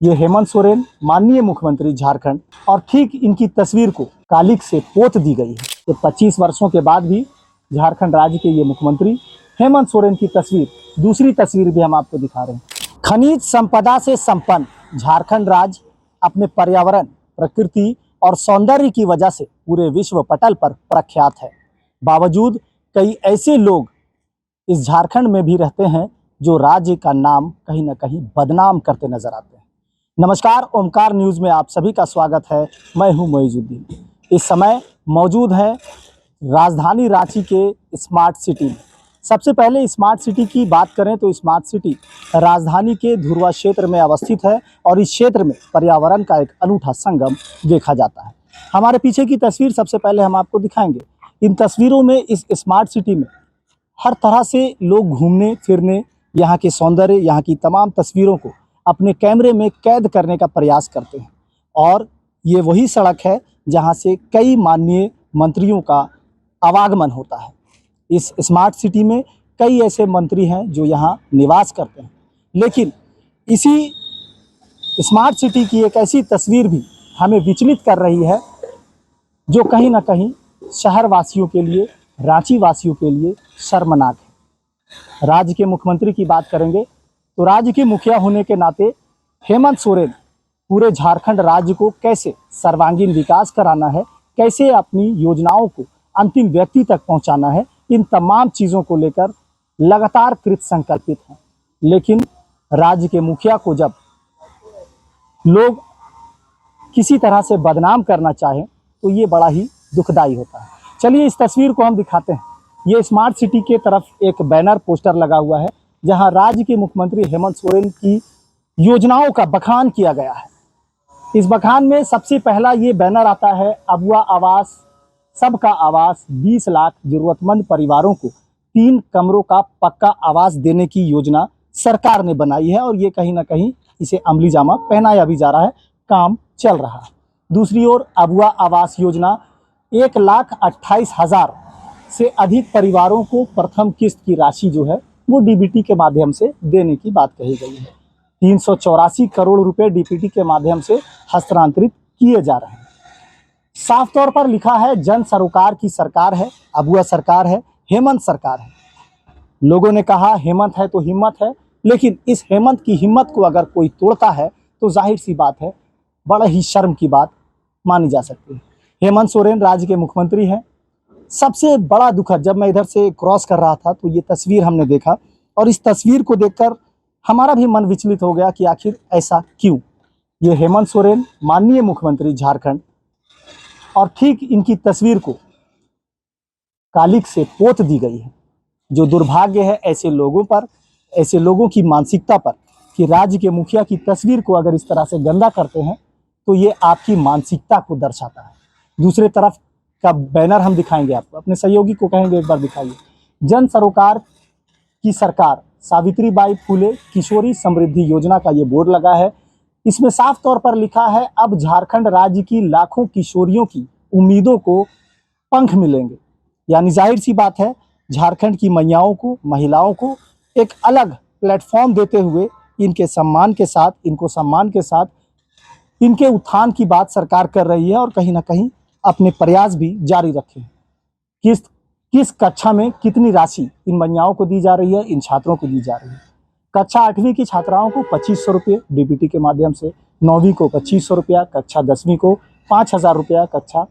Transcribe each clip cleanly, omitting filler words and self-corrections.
ये हेमंत सोरेन माननीय मुख्यमंत्री झारखंड, और ठीक इनकी तस्वीर को कालिक से पोत दी गई है। तो 25 वर्षों के बाद भी झारखंड राज्य के ये मुख्यमंत्री हेमंत सोरेन की तस्वीर, दूसरी तस्वीर भी हम आपको दिखा रहे हैं। खनिज संपदा से संपन्न झारखंड राज्य अपने पर्यावरण, प्रकृति और सौंदर्य की वजह से पूरे विश्व पटल पर प्रख्यात है। बावजूद कई ऐसे लोग इस झारखंड में भी रहते हैं जो राज्य का नाम कहीं ना कहीं बदनाम करते नजर आते हैं। नमस्कार, ओमकार न्यूज़ में आप सभी का स्वागत है। मैं हूं मोइजुद्दीन। इस समय मौजूद है राजधानी रांची के स्मार्ट सिटी में। सबसे पहले स्मार्ट सिटी की बात करें तो स्मार्ट सिटी राजधानी के धुरवा क्षेत्र में अवस्थित है और इस क्षेत्र में पर्यावरण का एक अनूठा संगम देखा जाता है। हमारे पीछे की तस्वीर सबसे पहले हम आपको दिखाएंगे। इन तस्वीरों में इस स्मार्ट सिटी में हर तरह से लोग घूमने फिरने, यहाँ के सौंदर्य, यहाँ की तमाम तस्वीरों को अपने कैमरे में कैद करने का प्रयास करते हैं। और ये वही सड़क है जहाँ से कई माननीय मंत्रियों का आवागमन होता है। इस स्मार्ट सिटी में कई ऐसे मंत्री हैं जो यहाँ निवास करते हैं, लेकिन इसी स्मार्ट सिटी की एक ऐसी तस्वीर भी हमें विचलित कर रही है जो कहीं ना कहीं शहर वासियों के लिए, रांची वासियों के लिए शर्मनाक है। राज्य के मुख्यमंत्री की बात करेंगे तो राज्य के मुखिया होने के नाते हेमंत सोरेन पूरे झारखंड राज्य को कैसे सर्वांगीण विकास कराना है, कैसे अपनी योजनाओं को अंतिम व्यक्ति तक पहुंचाना है, इन तमाम चीज़ों को लेकर लगातार कृत संकल्पित हैं। लेकिन राज्य के मुखिया को जब लोग किसी तरह से बदनाम करना चाहें तो ये बड़ा ही दुखदाई होता है। चलिए इस तस्वीर को हम दिखाते हैं। ये स्मार्ट सिटी के तरफ एक बैनर पोस्टर लगा हुआ है जहां राज्य के मुख्यमंत्री हेमंत सोरेन की योजनाओं का बखान किया गया है। इस बखान में सबसे पहला ये बैनर आता है, अबुआ आवास सबका आवास, 20 लाख जरूरतमंद परिवारों को 3 कमरों का पक्का आवास देने की योजना सरकार ने बनाई है और ये कहीं ना कहीं इसे अमली जामा पहनाया भी जा रहा है, काम चल रहा है। दूसरी ओर अबुआ आवास योजना 1,28,000 से अधिक परिवारों को प्रथम किस्त की राशि जो है वो डीबीटी के माध्यम से देने की बात कही गई है। 384 करोड़ रुपए डीबीटी के माध्यम से हस्तांतरित किए जा रहे हैं। साफ तौर पर लिखा है जन सरोकार की सरकार है, अबुआ सरकार है, हेमंत सरकार है। लोगों ने कहा हेमंत है तो हिम्मत है, लेकिन इस हेमंत की हिम्मत को अगर कोई तोड़ता है तो जाहिर सी बात है, बड़ा ही शर्म की बात मानी जा सकती है। हेमंत सोरेन राज्य के मुख्यमंत्री हैं। सबसे बड़ा दुखद, जब मैं इधर से क्रॉस कर रहा था तो ये तस्वीर हमने देखा और इस तस्वीर को देखकर हमारा भी मन विचलित हो गया कि आखिर ऐसा क्यों। ये हेमंत सोरेन माननीय मुख्यमंत्री झारखंड, और ठीक इनकी तस्वीर को कालिक से पोत दी गई है। जो दुर्भाग्य है ऐसे लोगों पर, ऐसे लोगों की मानसिकता पर कि राज्य के मुखिया की तस्वीर को अगर इस तरह से गंदा करते हैं तो ये आपकी मानसिकता को दर्शाता है। दूसरे तरफ का बैनर हम दिखाएंगे आपको, अपने सहयोगी को कहेंगे एक बार दिखाइए। जन सरोकार की सरकार, सावित्रीबाई फुले किशोरी समृद्धि योजना का ये बोर्ड लगा है। इसमें साफ तौर पर लिखा है अब झारखंड राज्य की लाखों किशोरियों की उम्मीदों को पंख मिलेंगे। यानी जाहिर सी बात है, झारखंड की मैयाओं को, महिलाओं को एक अलग प्लेटफॉर्म देते हुए इनके सम्मान के साथ, इनको सम्मान के साथ इनके उत्थान की बात सरकार कर रही है और कहीं ना कहीं अपने प्रयास भी जारी रखे। किस कक्षा में कितनी राशि इन मैयाओं को दी जा रही है, इन छात्रों को दी जा रही है। कक्षा 8वीं की छात्राओं को 2500 रुपये डीबीटी के माध्यम से, 9वीं को 2500 रुपया, कक्षा 10वीं को 5,000 रुपया, कक्षा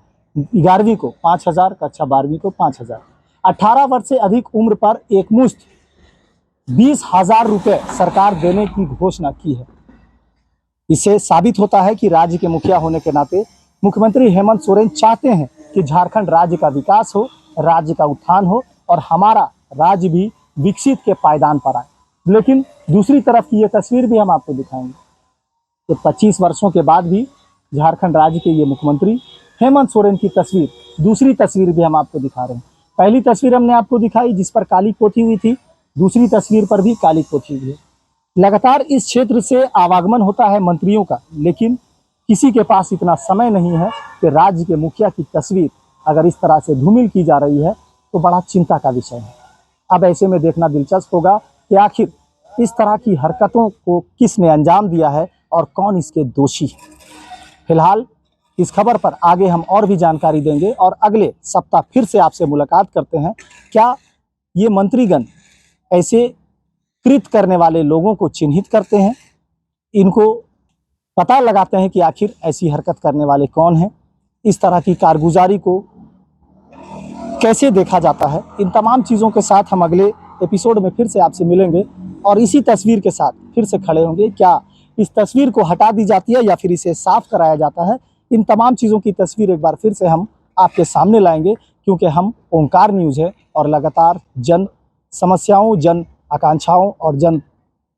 11वीं को 5,000, कक्षा 12वीं को 5,000। 18 वर्ष से अधिक उम्र पर एक मुश्त 20,000 रुपये सरकार देने की घोषणा की है। इससे साबित होता है कि राज्य के मुखिया होने के नाते मुख्यमंत्री हेमंत सोरेन चाहते हैं कि झारखंड राज्य का विकास हो, राज्य का उत्थान हो और हमारा राज्य भी विकसित के पायदान पर आए। लेकिन दूसरी तरफ की ये तस्वीर भी हम आपको दिखाएंगे कि 25 वर्षों के बाद भी झारखंड राज्य के ये मुख्यमंत्री हेमंत सोरेन की तस्वीर, दूसरी तस्वीर भी हम आपको दिखा रहे हैं। पहली तस्वीर हमने आपको दिखाई जिस पर कालिक पोती हुई थी, दूसरी तस्वीर पर भी कालिक पोती हुई है। लगातार इस क्षेत्र से आवागमन होता है मंत्रियों का, लेकिन किसी के पास इतना समय नहीं है कि राज्य के मुखिया की तस्वीर अगर इस तरह से धूमिल की जा रही है तो बड़ा चिंता का विषय है। अब ऐसे में देखना दिलचस्प होगा कि आखिर इस तरह की हरकतों को किसने अंजाम दिया है और कौन इसके दोषी है। फिलहाल इस खबर पर आगे हम और भी जानकारी देंगे और अगले सप्ताह फिर से आपसे मुलाकात करते हैं। क्या ये मंत्रीगण ऐसे कृत करने वाले लोगों को चिन्हित करते हैं, इनको पता लगाते हैं कि आखिर ऐसी हरकत करने वाले कौन हैं, इस तरह की कारगुजारी को कैसे देखा जाता है। इन तमाम चीज़ों के साथ हम अगले एपिसोड में फिर से आपसे मिलेंगे और इसी तस्वीर के साथ फिर से खड़े होंगे। क्या इस तस्वीर को हटा दी जाती है या फिर इसे साफ कराया जाता है, इन तमाम चीज़ों की तस्वीर एक बार फिर से हम आपके सामने लाएंगे, क्योंकि हम ओंकार न्यूज़ है और लगातार जन समस्याओं, जन आकांक्षाओं और जन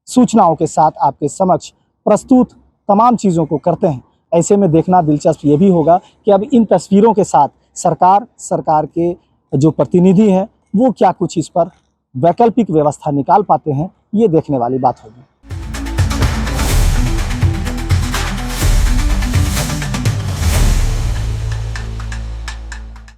सूचनाओं के साथ आपके समक्ष प्रस्तुत तमाम चीज़ों को करते हैं। ऐसे में देखना दिलचस्प ये भी होगा कि अब इन तस्वीरों के साथ सरकार के जो प्रतिनिधि हैं वो क्या कुछ इस पर वैकल्पिक व्यवस्था निकाल पाते हैं, ये देखने वाली बात होगी।